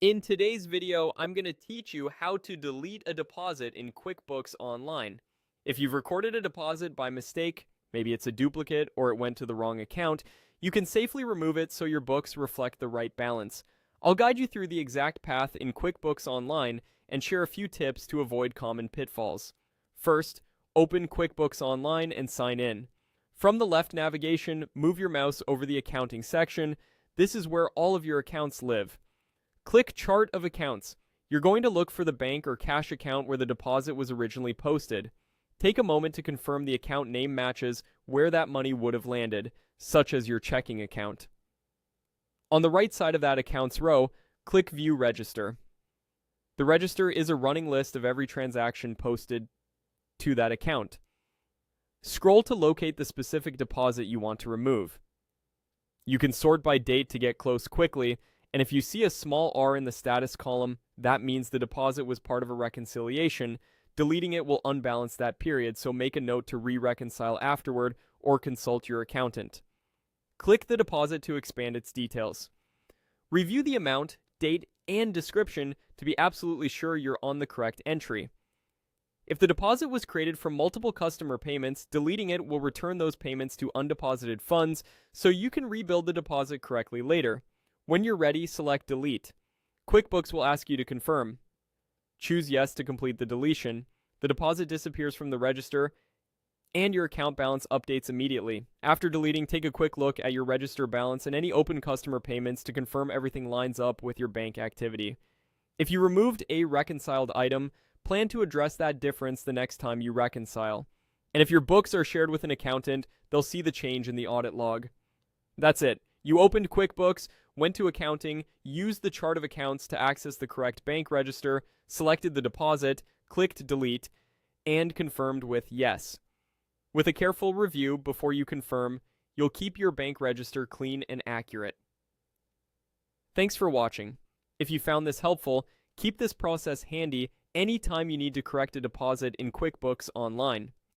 In today's video, I'm going to teach you how to delete a deposit in QuickBooks Online. If you've recorded a deposit by mistake, maybe it's a duplicate or it went to the wrong account, you can safely remove it so your books reflect the right balance. I'll guide you through the exact path in QuickBooks Online and share a few tips to avoid common pitfalls. First, open QuickBooks Online and sign in. From the left navigation, move your mouse over the accounting section. This is where all of your accounts live. Click Chart of Accounts. You're going to look for the bank or cash account where the deposit was originally posted. Take a moment to confirm the account name matches where that money would have landed, such as your checking account. On the right side of that account's row, click View Register. The register is a running list of every transaction posted to that account. Scroll to locate the specific deposit you want to remove. You can sort by date to get close quickly, and if you see a small R in the status column, that means the deposit was part of a reconciliation. Deleting it will unbalance that period, so make a note to re-reconcile afterward or consult your accountant. Click the deposit to expand its details. Review the amount, date, and description to be absolutely sure you're on the correct entry. If the deposit was created from multiple customer payments, deleting it will return those payments to undeposited funds, so you can rebuild the deposit correctly later. When you're ready, select Delete. QuickBooks will ask you to confirm. Choose Yes to complete the deletion. The deposit disappears from the register, and your account balance updates immediately. After deleting, take a quick look at your register balance and any open customer payments to confirm everything lines up with your bank activity. If you removed a reconciled item, plan to address that difference the next time you reconcile. And if your books are shared with an accountant, they'll see the change in the audit log. That's it. You opened QuickBooks, went to accounting, used the chart of accounts to access the correct bank register, selected the deposit, clicked delete, and confirmed with yes. With a careful review before you confirm, you'll keep your bank register clean and accurate. Thanks for watching. If you found this helpful, keep this process handy anytime you need to correct a deposit in QuickBooks Online.